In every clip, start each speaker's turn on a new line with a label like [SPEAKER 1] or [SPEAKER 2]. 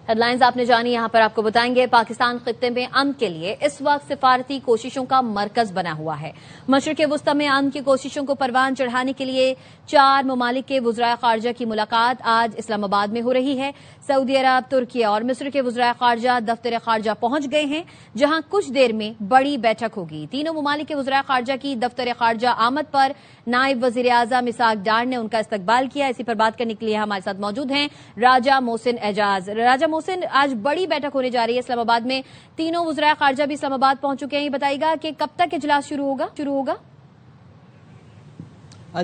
[SPEAKER 1] Head lines آپ نے جانی، یہاں پر آپ کو بتائیں گے پاکستان خطے میں امن کے لیے اس وقت سفارتی کوششوں کا مرکز بنا ہوا ہے۔ مشرق وسطی میں امن کی کوششوں کو پروان چڑھانے کے لیے 4 ممالک کے وزرائے خارجہ کی ملاقات آج اسلام آباد میں ہو رہی ہے۔ سعودی عرب، ترکیہ اور مصر کے وزرائے خارجہ دفتر خارجہ پہنچ گئے ہیں، جہاں کچھ دیر میں بڑی بیٹھک ہوگی۔ تینوں ممالک کے وزرائے خارجہ کی دفتر خارجہ آمد پر نائب وزیر اعظم اسحاق ڈار نے ان کا استقبال کیا۔ اسی پر بات کرنے کے لیے ہمارے ساتھ موجود ہیں راجہ محسن اعجاز۔ راجہ محسن، آج بڑی بیٹھک ہونے جا رہی ہے اسلام آباد میں، تینوں وزرائے خارجہ بھی اسلام آباد پہنچ چکے ہیں، یہ بتائیے گا کہ کب تک اجلاس شروع ہوگا؟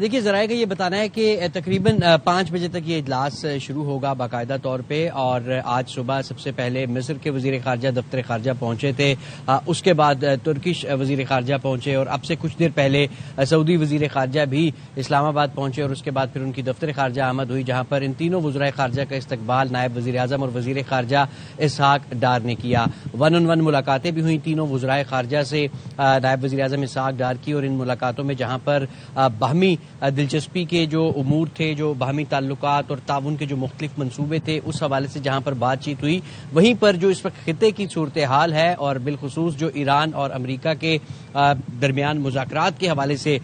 [SPEAKER 2] دیکھیے، ذرائع کا یہ بتانا ہے کہ تقریباً 5 بجے تک یہ اجلاس شروع ہوگا باقاعدہ طور پہ، اور آج صبح سب سے پہلے مصر کے وزیر خارجہ دفتر خارجہ پہنچے تھے، اس کے بعد ترکش وزیر خارجہ پہنچے، اور اب سے کچھ دیر پہلے سعودی وزیر خارجہ بھی اسلام آباد پہنچے، اور اس کے بعد پھر ان کی دفتر خارجہ آمد ہوئی، جہاں پر ان تینوں وزرائے خارجہ کا استقبال نائب وزیر اعظم اور وزیر خارجہ اسحاق ڈار نے کیا۔ 1-on-1 ملاقاتیں بھی ہوئیں تینوں وزرائے خارجہ سے نائب وزیر اعظم اسحاق ڈار کی، اور ان ملاقاتوں میں جہاں پر باہمی دلچسپی کے جو امور تھے، جو باہمی تعلقات اور تعاون کے جو مختلف منصوبے تھے، اس حوالے سے جہاں پر بات چیت ہوئی، وہیں پر جو اس وقت خطے کی صورتحال ہے اور بالخصوص جو ایران اور امریکہ کے درمیان مذاکرات کے حوالے سے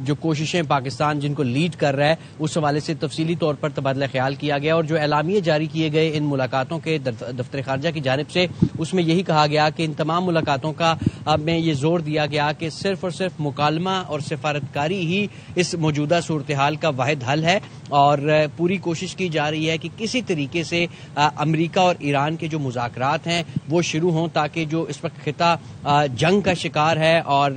[SPEAKER 2] جو کوششیں پاکستان جن کو لیڈ کر رہا ہے، اس حوالے سے تفصیلی طور پر تبادلہ خیال کیا گیا، اور جو اعلامیے جاری کیے گئے ان ملاقاتوں کے دفتر خارجہ کی جانب سے، اس میں یہی کہا گیا کہ ان تمام ملاقاتوں کا میں یہ زور دیا گیا کہ صرف اور صرف مکالمہ اور سفارتکاری ہی اس موجودہ صورتحال کا واحد حل ہے، اور پوری کوشش کی جا رہی ہے کہ کسی طریقے سے امریکہ اور ایران کے جو مذاکرات ہیں وہ شروع ہوں، تاکہ جو اس وقت خطہ جنگ کا شکار ہے اور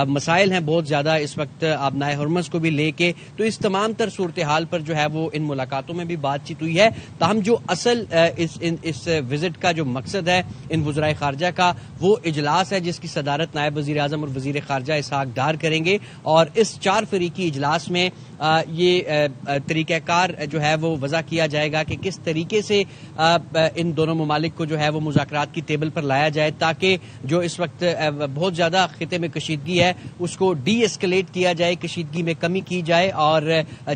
[SPEAKER 2] مسائل ہیں بہت زیادہ اس وقت آبنائے ہرمز کو بھی لے کے، تو اس تمام تر صورتحال پر جو ہے وہ ان ملاقاتوں میں بھی بات چیت ہوئی ہے۔ تاہم جو اصل اس وزٹ کا جو مقصد ہے ان وزرائے خارجہ کا، وہ اجلاس ہے جس کی صدارت نائب وزیر اعظم اور وزیر خارجہ اسحاق ڈار کریں گے، اور اس 4 فریقی اجلاس میں یہ طریقہ کار جو ہے وہ وضع کیا جائے گا کہ کس طریقے سے ان دونوں ممالک کو جو ہے وہ مذاکرات کی ٹیبل پر لایا جائے، تاکہ جو اس وقت بہت زیادہ خطے میں کشیدگی ہے اس کو ڈی ایسکلیٹ کیا جائے، کشیدگی میں کمی کی جائے اور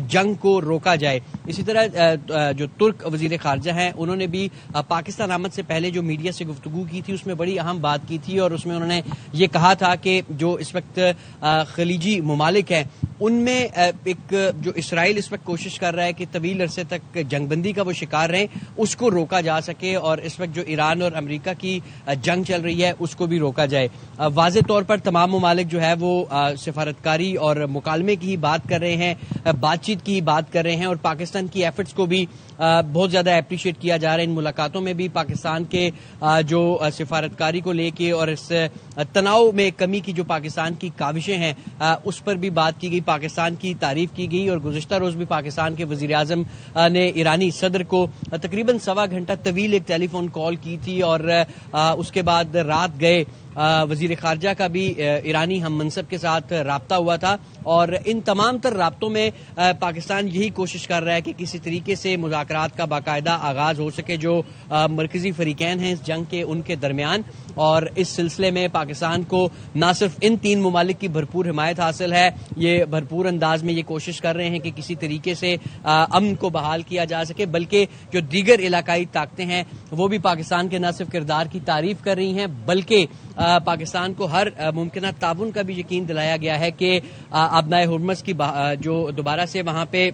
[SPEAKER 2] جنگ کو روکا جائے۔ اسی طرح جو ترک وزیر خارجہ ہیں، انہوں نے بھی پاکستان آمد سے پہلے جو میڈیا سے گفتگو کی تھی، اس میں بڑی اہم بات کی تھی، اور اس میں انہوں نے یہ کہا تھا کہ جو اس وقت خلیجی ممالک ہیں ان میں ایک جو اسرائیل اس وقت کوشش کر رہا ہے کہ طویل عرصے تک جنگ بندی کا وہ شکار رہیں، اس کو روکا جا سکے، اور اس وقت جو ایران اور امریکہ کی جنگ چل رہی ہے اس کو بھی روکا جائے۔ واضح طور پر تمام ممالک جو ہے وہ سفارتکاری اور مکالمے کی ہی بات کر رہے ہیں، بات چیت کی ہی بات کر رہے ہیں، اور پاکستان کی ایفرٹس کو بھی بہت زیادہ اپریشیٹ کیا جا رہا ہے۔ ان ملاقاتوں میں بھی پاکستان کے جو سفارتکاری کو لے کے اور اس تناؤ میں کمی کی جو پاکستان کی کاوشیں ہیں اس پر بھی بات کی گئی، پاکستان کی تعریف کی گئی، اور گزشتہ روز بھی پاکستان کے وزیر اعظم نے ایرانی صدر کو تقریباً 1.25 گھنٹہ طویل ایک ٹیلی فون کال کی تھی، اور اس کے بعد رات گئے وزیر خارجہ کا بھی ایرانی ہم منصب کے ساتھ رابطہ ہوا تھا، اور ان تمام تر رابطوں میں پاکستان یہی کوشش کر رہا ہے کہ کسی طریقے سے مذاکرات کا باقاعدہ آغاز ہو سکے جو مرکزی فریقین ہیں اس جنگ کے، ان کے درمیان، اور اس سلسلے میں پاکستان کو نہ صرف ان 3 ممالک کی بھرپور حمایت حاصل ہے، یہ بھرپور انداز میں یہ کوشش کر رہے ہیں کہ کسی طریقے سے امن کو بحال کیا جا سکے، بلکہ جو دیگر علاقائی طاقتیں ہیں وہ بھی پاکستان کے نہ صرف کردار کی تعریف کر رہی ہیں، بلکہ پاکستان کو ہر ممکنہ تعاون کا بھی یقین دلایا گیا ہے کہ آبنائے ہرمز کی جو دوبارہ سے وہاں پہ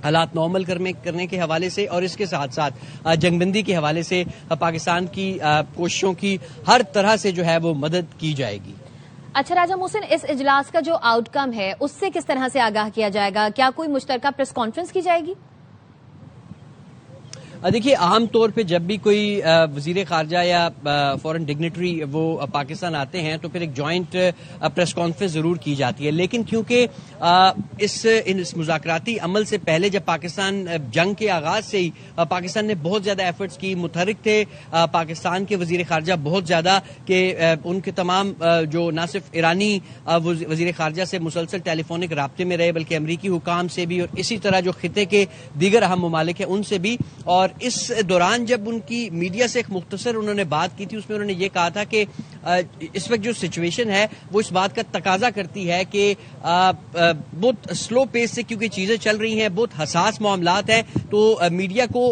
[SPEAKER 2] حالات نارمل کرنے کے حوالے سے، اور اس کے ساتھ ساتھ جنگ بندی کے حوالے سے پاکستان کی کوششوں کی ہر طرح سے جو ہے وہ مدد کی جائے گی۔
[SPEAKER 1] اچھا راجہ محسن، اس اجلاس کا جو آؤٹ کم ہے اس سے کس طرح سے آگاہ کیا جائے گا؟ کیا کوئی مشترکہ پریس کانفرنس کی جائے گی؟
[SPEAKER 2] دیکھیے، عام طور پہ جب بھی کوئی وزیر خارجہ یا فورن ڈگنیٹری وہ پاکستان آتے ہیں تو پھر ایک جوائنٹ پریس کانفرنس ضرور کی جاتی ہے، لیکن کیونکہ اس مذاکراتی عمل سے پہلے جب پاکستان جنگ کے آغاز سے ہی پاکستان نے بہت زیادہ ایفرٹس کی، متحرک تھے پاکستان کے وزیر خارجہ بہت زیادہ کہ ان کے تمام جو نہ صرف ایرانی وزیر خارجہ سے مسلسل ٹیلی فونک رابطے میں رہے، بلکہ امریکی حکام سے بھی، اور اسی طرح جو خطے کے دیگر اہم ممالک ہیں ان سے بھی، اور اور اس دوران جب ان کی میڈیا سے ایک مختصر انہوں نے بات کی تھی، اس میں انہوں نے یہ کہا تھا کہ اس وقت جو سچویشن ہے وہ اس بات کا تقاضا کرتی ہے کہ بہت سلو پیس سے کیونکہ چیزیں چل رہی ہیں، بہت حساس معاملات ہیں، تو میڈیا کو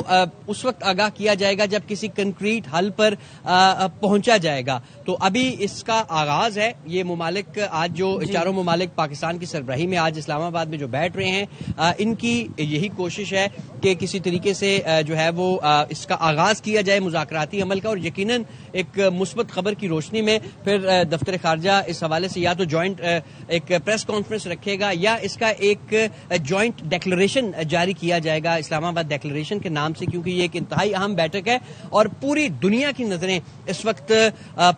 [SPEAKER 2] اس وقت آگاہ کیا جائے گا جب کسی کنکریٹ حل پر پہنچا جائے گا۔ تو ابھی اس کا آغاز ہے۔ یہ ممالک آج جو چاروں ممالک پاکستان کی سربراہی میں آج اسلام آباد میں جو بیٹھ رہے ہیں، ان کی یہی کوشش ہے کہ کسی طریقے سے جو ہے وہ اس کا آغاز کیا جائے مذاکراتی عمل کا، اور یقیناً ایک مثبت خبر کی روشنی میں پھر دفتر خارجہ اس حوالے سے یا تو جوائنٹ ایک پریس کانفرنس رکھے گا یا اس کا ایک جوائنٹ ڈیکلریشن جاری کیا جائے گا اسلام آباد ڈیکلریشن کے نام سے، کیونکہ یہ ایک انتہائی اہم بیٹھک ہے اور پوری دنیا کی نظریں اس وقت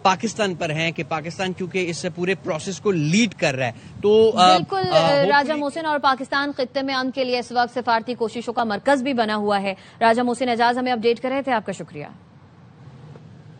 [SPEAKER 2] پاکستان پر ہیں کہ پاکستان کیونکہ اس پورے پروسیس کو لیڈ کر رہا ہے۔ تو
[SPEAKER 1] بالکل راجہ محسن، اور پاکستان خطے میں امن کے لیے اس وقت سفارتی کوششوں کا مرکز بھی بنا ہوا ہے۔ راجہ محسن اعجاز ہمیں اپڈیٹ کر رہے تھے، آپ کا شکریہ۔